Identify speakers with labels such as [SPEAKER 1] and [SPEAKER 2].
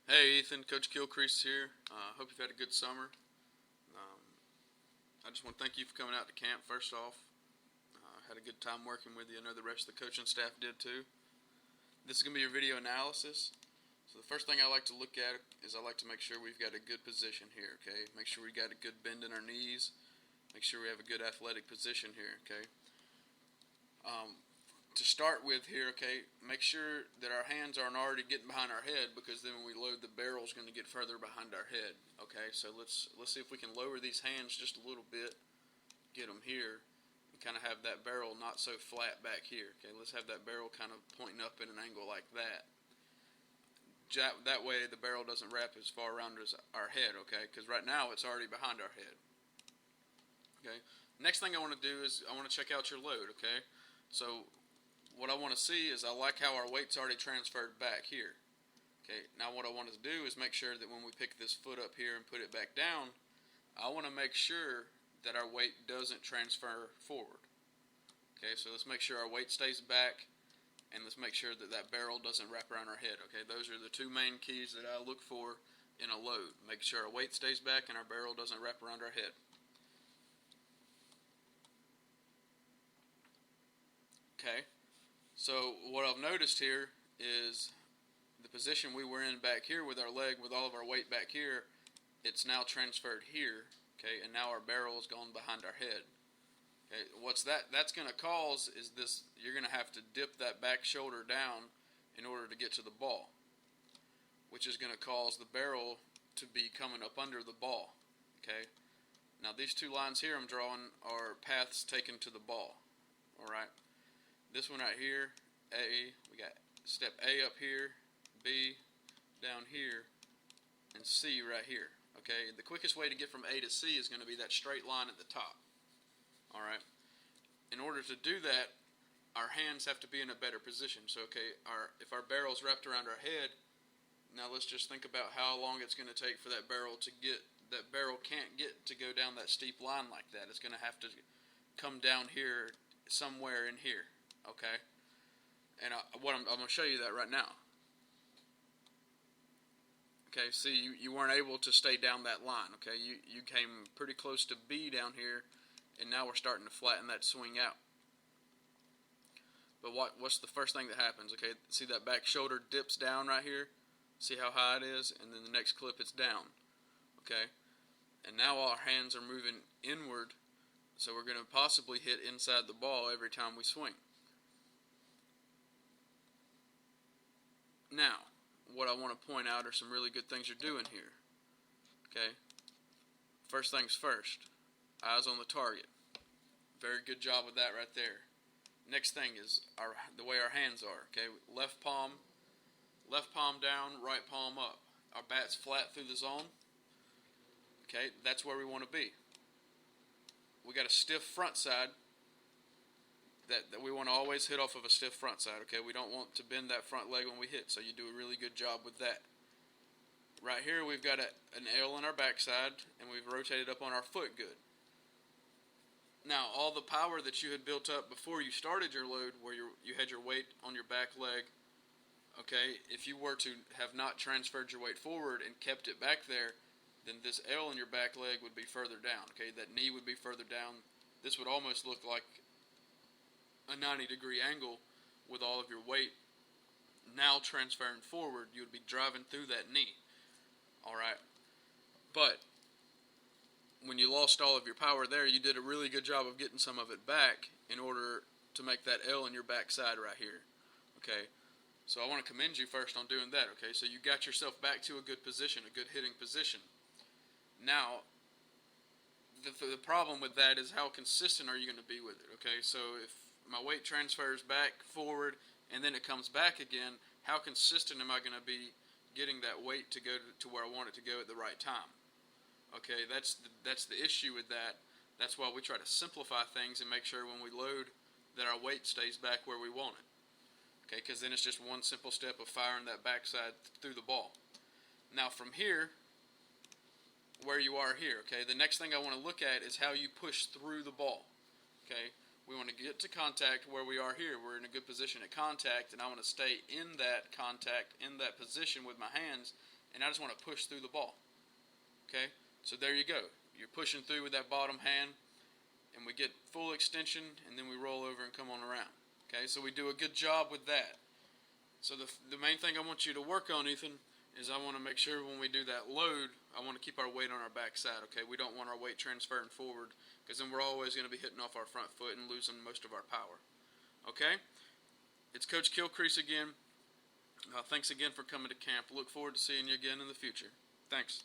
[SPEAKER 1] Hey Ethan, Coach Gilcrease here. Hope you've had a good summer. Um, I just want to thank you for coming out to camp first off. Had a good time working with you. I know the rest of the coaching staff did too. This is going to be your video analysis. So the first thing I like to look at is I like to make sure we've got a good position here, okay? Make sure we got a good bend in our knees. Make sure we have a good athletic position here, okay? Um, to start with here, okay, make sure that our hands aren't already getting behind our head, because then when we load, the barrel's going to get further behind our head. Okay, so let's see if we can lower these hands just a little bit, get them here, and kind of have that barrel not so flat back here. Okay, let's have that barrel kind of pointing up at an angle like that. That way the barrel doesn't wrap as far around as our head, okay, because right now it's already behind our head. Okay, next thing I want to do is I want to check out your load, okay? So what I want to see is I like how our weight's already transferred back here. Okay, now what I want to do is make sure that when we pick this foot up here and put it back down, I want to make sure that our weight doesn't transfer forward. Okay, so let's make sure our weight stays back, and let's make sure that that barrel doesn't wrap around our head. Okay, those are the two main keys that I look for in a load. Make sure our weight stays back and our barrel doesn't wrap around our head. Okay, so what I've noticed here is the position we were in back here with our leg, with all of our weight back here, it's now transferred here, okay, and now our barrel has gone behind our head. Okay, that's going to cause is this, you're going to have to dip that back shoulder down in order to get to the ball, which is going to cause the barrel to be coming up under the ball. Okay, now these two lines here I'm drawing are paths taken to the ball. All right, this one right here, A, we got step A up here, B down here, and C right here. Okay, the quickest way to get from A to C is going to be that straight line at the top. All right, in order to do that, our hands have to be in a better position. So okay, if our barrel's wrapped around our head, now let's just think about how long it's going to take for that barrel to get, that barrel can't get to go down that steep line like that. It's going to have to come down here somewhere in here. Okay, and I'm going to show you that right now. Okay, see, you weren't able to stay down that line. Okay, you came pretty close to B down here, and now we're starting to flatten that swing out. But what's the first thing that happens? Okay, see that back shoulder dips down right here? See how high it is? And then the next clip it's down. Okay, and now our hands are moving inward, so we're going to possibly hit inside the ball every time we swing. Now, what I want to point out are some really good things you're doing here. Okay, first things first, eyes on the target. Very good job with that right there. Next thing is the way our hands are. Okay, left palm down, right palm up. Our bat's flat through the zone. Okay, that's where we want to be. We got a stiff front side that we want to always hit off of a stiff front side. Okay, we don't want to bend that front leg when we hit, so you do a really good job with that. Right here we've got an L in our backside, and we've rotated up on our foot good. Now, all the power that you had built up before you started your load, where you had your weight on your back leg, okay, if you were to have not transferred your weight forward and kept it back there, then this L in your back leg would be further down, okay, that knee would be further down. This would almost look like a 90-degree angle with all of your weight now transferring forward. You would be driving through that knee, all right? But when you lost all of your power there, you did a really good job of getting some of it back in order to make that L in your backside right here. Okay, so I want to commend you first on doing that. Okay, so you got yourself back to a good position, a good hitting position. Now, the problem with that is how consistent are you going to be with it? Okay, so if my weight transfers back, forward, and then it comes back again, how consistent am I going to be getting that weight to go to where I want it to go at the right time? Okay, that's the issue with that. That's why we try to simplify things and make sure when we load that our weight stays back where we want it. Okay, because then it's just one simple step of firing that backside through the ball. Now from here, where you are here, okay, the next thing I want to look at is how you push through the ball. Okay, we want to get to contact where we are here. We're in a good position at contact, and I want to stay in that contact, in that position with my hands and I just want to push through the ball. Okay, so there you go. You're pushing through with that bottom hand, and we get full extension, and then we roll over and come on around. Okay, so we do a good job with that. So the main thing I want you to work on, Ethan, is I want to make sure when we do that load, I want to keep our weight on our back side. Okay, we don't want our weight transferring forward, because then we're always going to be hitting off our front foot and losing most of our power. Okay, it's Coach Kilcrease again. Thanks again for coming to camp. Look forward to seeing you again in the future. Thanks.